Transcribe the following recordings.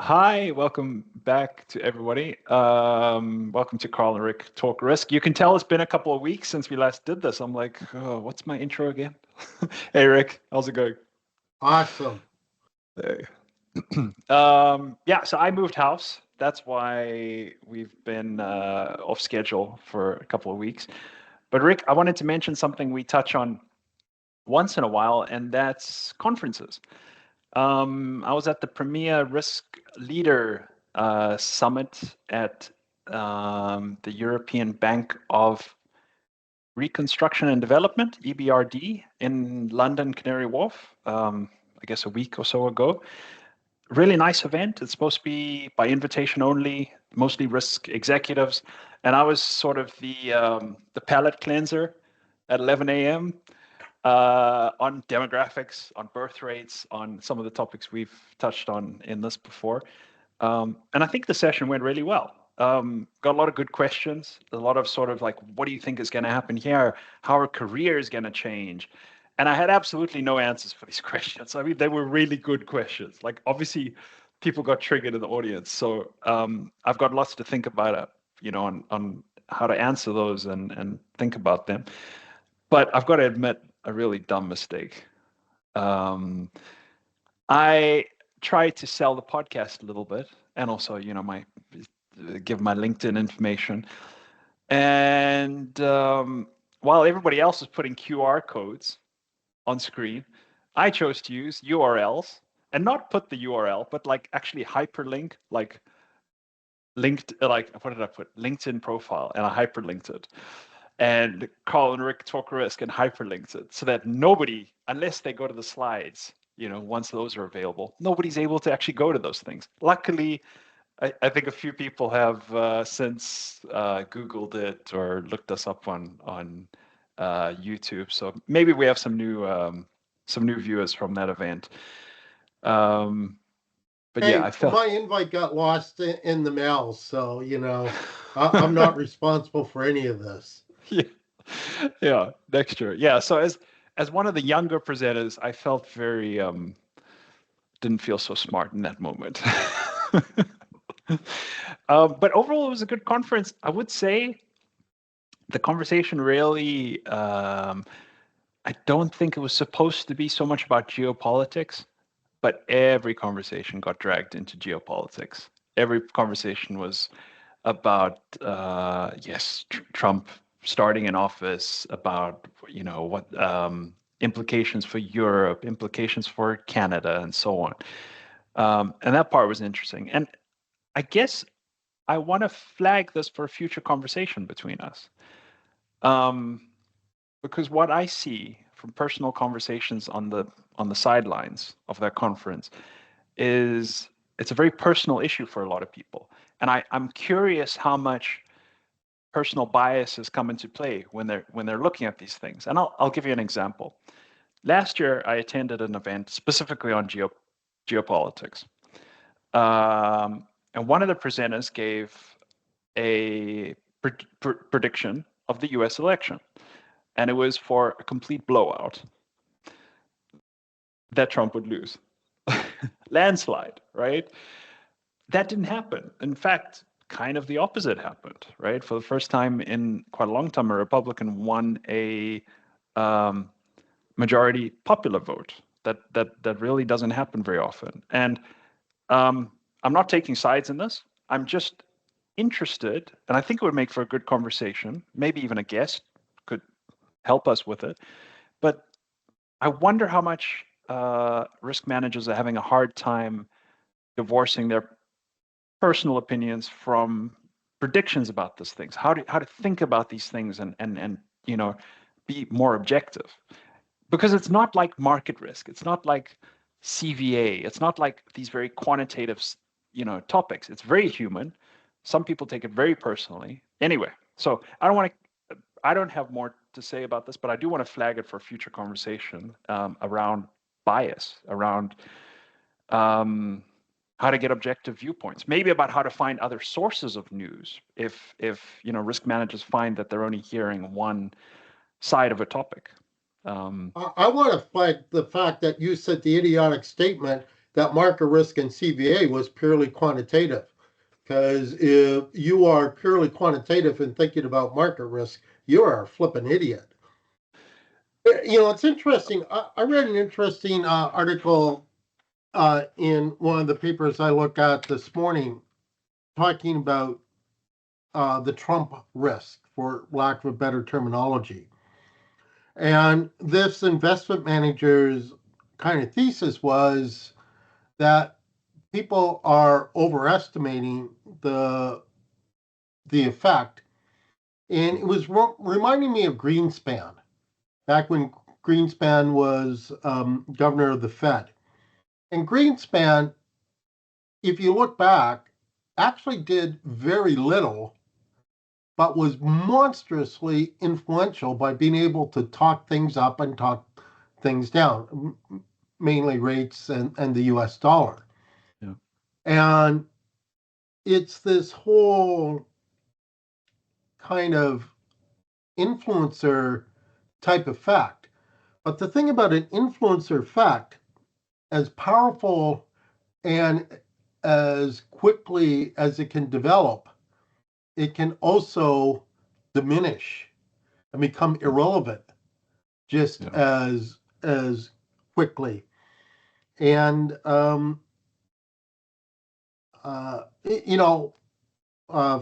Hi, welcome back to everybody. Welcome to Carl and Rick Talk Risk. You can tell it's been a couple of weeks since we last did this. I'm like, oh, what's my intro again? Hey, Rick, how's it going? Awesome. Hey. Yeah, so I moved house. That's why we've been off schedule for a couple of weeks. But Rick, I wanted to mention something we touch on once in a while, and that's conferences. I was at the PRMIA Risk Leader Summit at the European Bank of Reconstruction and Development, EBRD, in London, Canary Wharf, I guess a week or so ago. Really nice event. It's supposed to be by invitation only, mostly risk executives. And I was sort of the palate cleanser at 11 a.m. On demographics, on birth rates, on some of the topics we've touched on in this before. And I think the session went really well. Got a lot of good questions, a lot of sort of like, what do you think is going to happen here? How are careers going to change? And I had absolutely no answers for these questions. I mean, they were really good questions. Like, obviously, people got triggered in the audience. So I've got lots to think about, on how to answer those and think about them. But I've got to admit, a really dumb mistake. Um, I tried to sell the podcast a little bit, and also, my give my LinkedIn information. And while everybody else was putting QR codes on screen, I chose to use URLs and not put the URL, but like actually hyperlink, like linked, like what did I put? LinkedIn profile, and I hyperlinked it. And Carl and Rick talk risk and hyperlinked it so that nobody, unless they go to the slides, once those are available, nobody's able to actually go to those things. Luckily, I think a few people have since Googled it or looked us up on YouTube. So maybe we have some new viewers from that event. Um, but yeah, I Hey, felt my invite got lost in the mail, so I'm not responsible for any of this. yeah, yeah, next year. Yeah, so as one of the younger presenters, I felt very didn't feel so smart in that moment. But overall, it was a good conference. I would say the conversation really, I don't think it was supposed to be so much about geopolitics, but every conversation got dragged into geopolitics. Every conversation was about, yes, Trump starting in office, about, what implications for Europe, implications for Canada, and so on. And that part was interesting. And I guess I want to flag this for a future conversation between us. Um, because what I see from personal conversations on the sidelines of that conference is it's a very personal issue for a lot of people. And I'm curious how much personal biases come into play when they're looking at these things. And I'll give you an example. Last year I attended an event specifically on geopolitics. And one of the presenters gave a prediction of the US election. And it was for a complete blowout that Trump would lose. Landslide, right? That didn't happen. In fact, kind of the opposite happened, right? For the first time in quite a long time, a Republican won a um, majority popular vote. That really doesn't happen very often. And I'm not taking sides in this. I'm just interested, and I think it would make for a good conversation. Maybe even a guest could help us with it. But I wonder how much risk managers are having a hard time divorcing their personal opinions from predictions about these things. How to think about these things and be more objective. Because it's not like market risk. It's not like CVA. It's not like these very quantitative, topics. It's very human. Some people take it very personally. Anyway, so I don't have more to say about this, but I do want to flag it for future conversation around bias, around how to get objective viewpoints, maybe about how to find other sources of news if risk managers find that they're only hearing one side of a topic. I want to flag the fact that you said the idiotic statement that market risk in CVA was purely quantitative. Because if you are purely quantitative and thinking about market risk, you are a flippin' idiot. It's interesting. I read an interesting article in one of the papers I looked at this morning talking about the Trump risk, for lack of a better terminology. And this investment manager's kind of thesis was that people are overestimating the effect. And it was reminding me of Greenspan, back when Greenspan was governor of the Fed. And Greenspan, if you look back, actually did very little, but was monstrously influential by being able to talk things up and talk things down, mainly rates and the US dollar. Yeah. And it's this whole kind of influencer type effect. But the thing about an influencer effect, as powerful and as quickly as it can develop, it can also diminish and become irrelevant just as quickly. And for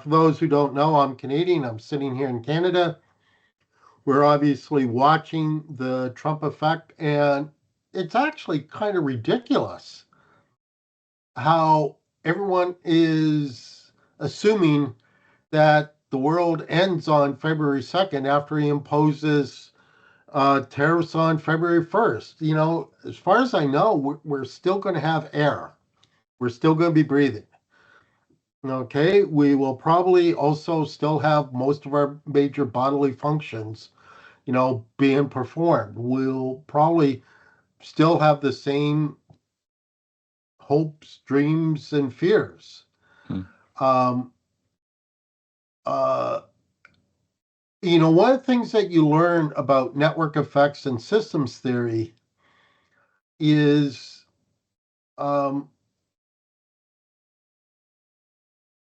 those who don't know, I'm Canadian. I'm sitting here in Canada. We're obviously watching the Trump effect, and it's actually kind of ridiculous how everyone is assuming that the world ends on February 2nd after he imposes tariffs on February 1st. As far as I know, we're still going to have air. We're still going to be breathing. Okay, we will probably also still have most of our major bodily functions, being performed. We'll probably still have the same hopes, dreams, and fears. Um, uh, one of the things that you learn about network effects and systems theory is I'm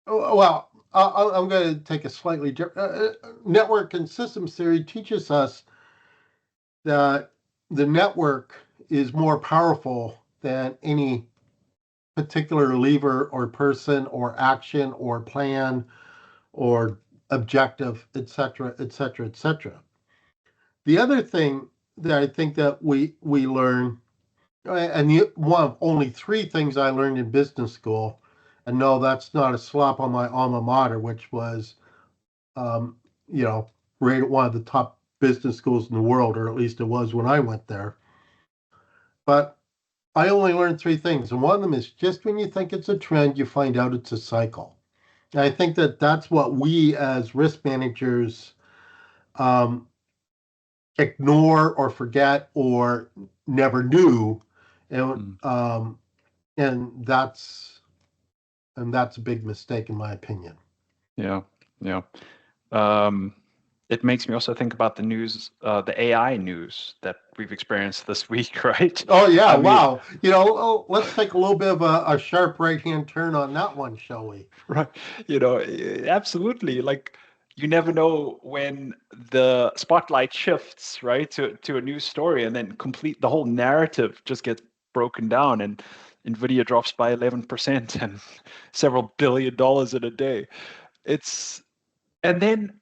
going to take a slightly different. Network and systems theory teaches us that the network is more powerful than any particular lever or person or action or plan or objective, etc., etc., etc. The other thing that I think that we learn, and one of only three things I learned in business school, and no, that's not a slap on my alma mater, which was, um, rated one of the top business schools in the world, or at least it was when I went there. But I only learned three things, and one of them is just when you think it's a trend, you find out it's a cycle. And I think that that's what we as risk managers um, ignore or forget or never knew, and that's a big mistake in my opinion. Yeah. It makes me also think about the news, the AI news that we've experienced this week, right? Oh yeah, wow. Let's take a little bit of a sharp right-hand turn on that one, shall we? Right. Absolutely. Like you never know when the spotlight shifts, right, to a news story, and then the whole narrative just gets broken down, and Nvidia drops by 11% and several $billion in a day. It's and then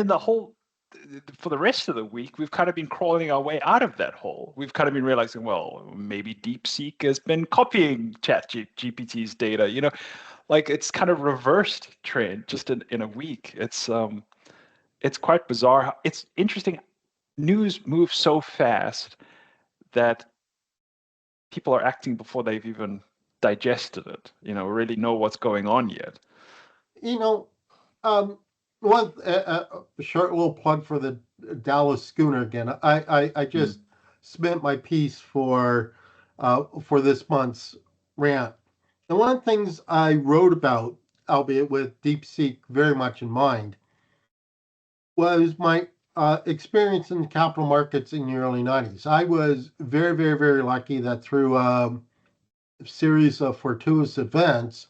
the whole for the rest of the week, we've kind of been crawling our way out of that hole. We've kind of been realizing, well, maybe DeepSeek has been copying ChatGPT's data. Like it's kind of reversed trend just in a week. It's quite bizarre. It's interesting. News moves so fast that people are acting before they've even digested it. Really know what's going on yet. Um, one short little plug for the Dallas Schooner again. I just spent my piece for this month's rant. And one of the things I wrote about, albeit with DeepSeek very much in mind, was my experience in the capital markets in the early 90s. I was very, very, very lucky that through series of fortuitous events,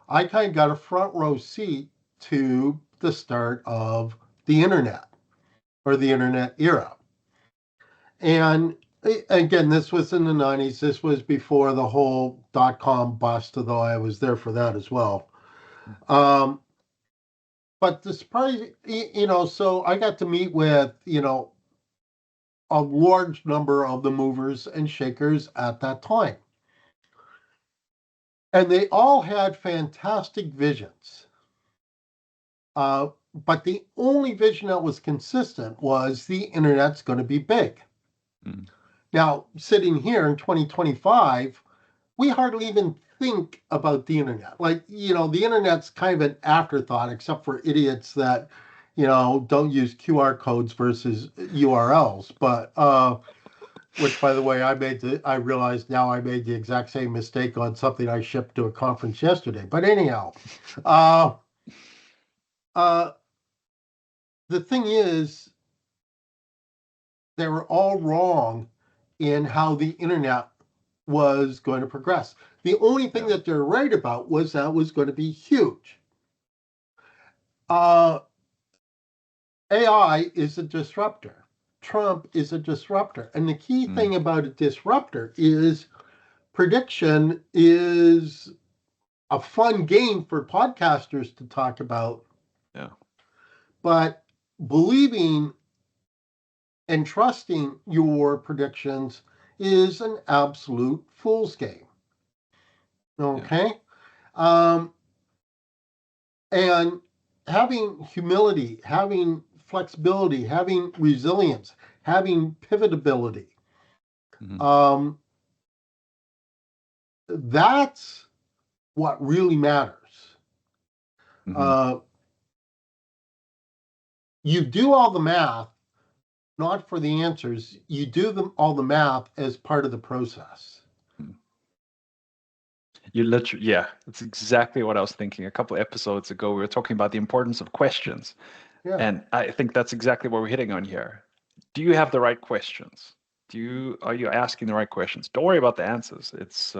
I kind of got a front row seat to the start of the internet or the internet era. And again, this was in the 90s. This was before the whole dot-com bust, although I was there for that as well. But the surprise, so I got to meet with, a large number of the movers and shakers at that time. And they all had fantastic visions. But the only vision that was consistent was the internet's going to be big. Mm. Now, sitting here in 2025, we hardly even think about the internet. Like, the internet's kind of an afterthought, except for idiots that, don't use QR codes versus URLs. But, which, by the way, I realized now I made the exact same mistake on something I shipped to a conference yesterday. But anyhow, the thing is, they were all wrong in how the internet was going to progress. The only thing that they're right about was that it was going to be huge. AI is a disruptor. Trump is a disruptor. And the key thing about a disruptor is prediction is a fun game for podcasters to talk about. Yeah. But believing and trusting your predictions is an absolute fool's game. Okay? Yeah. And having humility, having flexibility, having resilience, having pivotability, that's what really matters. You do all the math, not for the answers. You do all the math as part of the process. You literally, yeah, that's exactly what I was thinking. A couple of episodes ago, we were talking about the importance of questions. Yeah. And I think that's exactly what we're hitting on here. Do you have the right questions? Are you asking the right questions? Don't worry about the answers. It's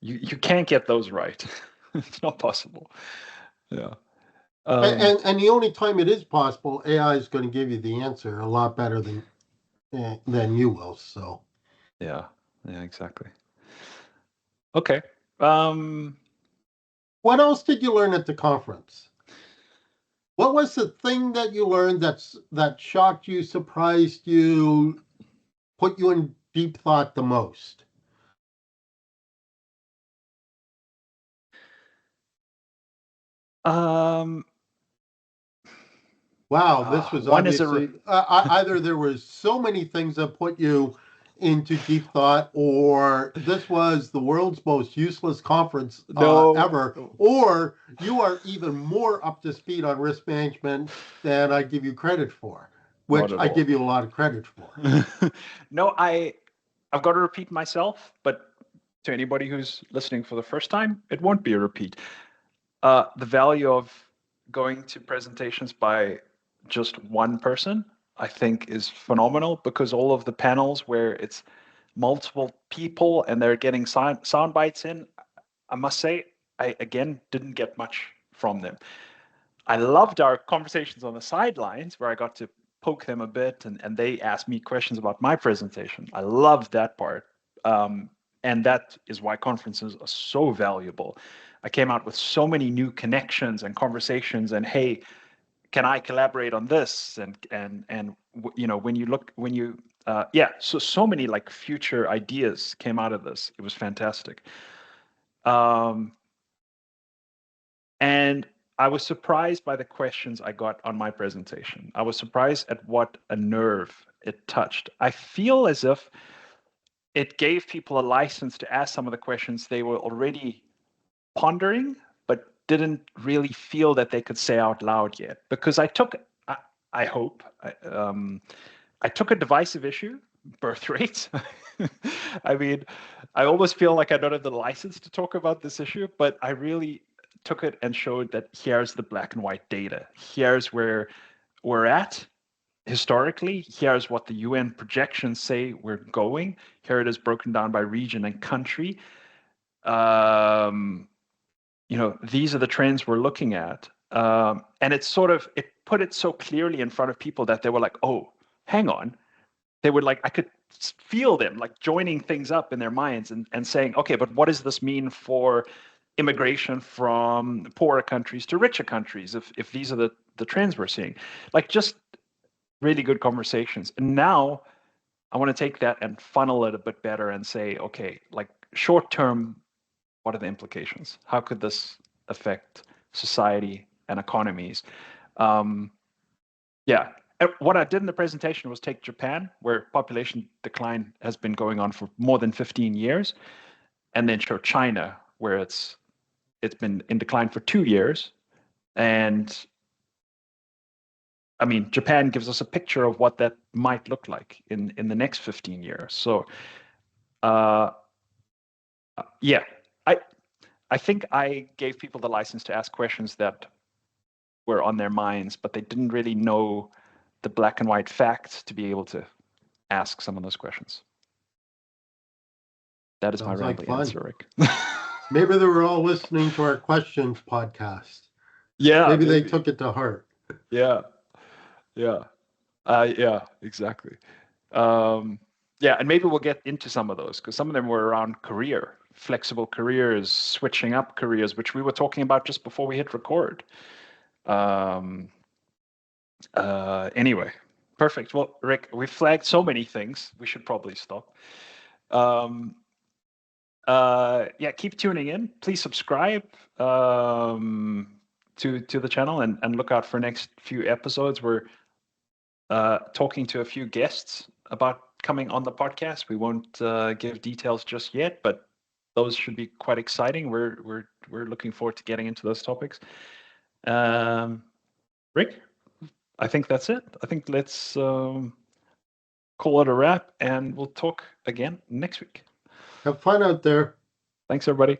you can't get those right. It's not possible. Yeah. And the only time it is possible, AI is going to give you the answer a lot better than you will. So. Yeah. Yeah. Exactly. Okay. What else did you learn at the conference? What was the thing that you learned that shocked you, surprised you, put you in deep thought the most? Wow, this was obviously either there was so many things that put you into deep thought, or this was the world's most useless conference ever, or you are even more up to speed on risk management than I give you credit for, which I give you a lot of credit for. No, I've got to repeat myself, but to anybody who's listening for the first time, it won't be a repeat. The value of going to presentations by just one person, I think, is phenomenal, because all of the panels where it's multiple people and they're getting sound bites in, I must say, I again didn't get much from them. I loved our conversations on the sidelines where I got to poke them a bit and they asked me questions about my presentation. I loved that part. And that is why conferences are so valuable. I came out with so many new connections and conversations, and hey, can I collaborate on this? And so many like future ideas came out of this. It was fantastic. And I was surprised by the questions I got on my presentation. I was surprised at what a nerve it touched. I feel as if it gave people a license to ask some of the questions they were already pondering, but didn't really feel that they could say out loud yet. Because I took a divisive issue, birth rates. I mean, I almost feel like I don't have the license to talk about this issue, but I really took it and showed that here's the black and white data. Here's where we're at historically. Here's what the UN projections say we're going. Here it is broken down by region and country. These are the trends we're looking at. And it put it so clearly in front of people that they were like, oh, hang on. They would I could feel them joining things up in their minds and saying, okay, but what does this mean for immigration from poorer countries to richer countries if these are the trends we're seeing? Just really good conversations. And now I want to take that and funnel it a bit better and say, okay, short term, what are the implications? How could this affect society and economies? Yeah. What I did in the presentation was take Japan, where population decline has been going on for more than 15 years, and then show China, where it's been in decline for 2 years. And I mean, Japan gives us a picture of what that might look like in the next 15 years. So, yeah, I think I gave people the license to ask questions that were on their minds, but they didn't really know the black and white facts to be able to ask some of those questions. That is my rambling answer, Rick. Maybe they were all listening to our questions podcast. Yeah. Maybe they took it to heart. Yeah. Yeah. Yeah, exactly. Yeah, and maybe we'll get into some of those because some of them were around career, flexible careers, switching up careers, which we were talking about just before we hit record. Anyway, perfect. Well, Rick, we flagged so many things. We should probably stop. Yeah, keep tuning in. Please subscribe to the channel and look out for next few episodes. We're talking to a few guests about coming on the podcast. We won't give details just yet, but those should be quite exciting. We're looking forward to getting into those topics. Rick, I think that's it. I think let's call it a wrap, and we'll talk again next week. Have fun out there. Thanks, everybody.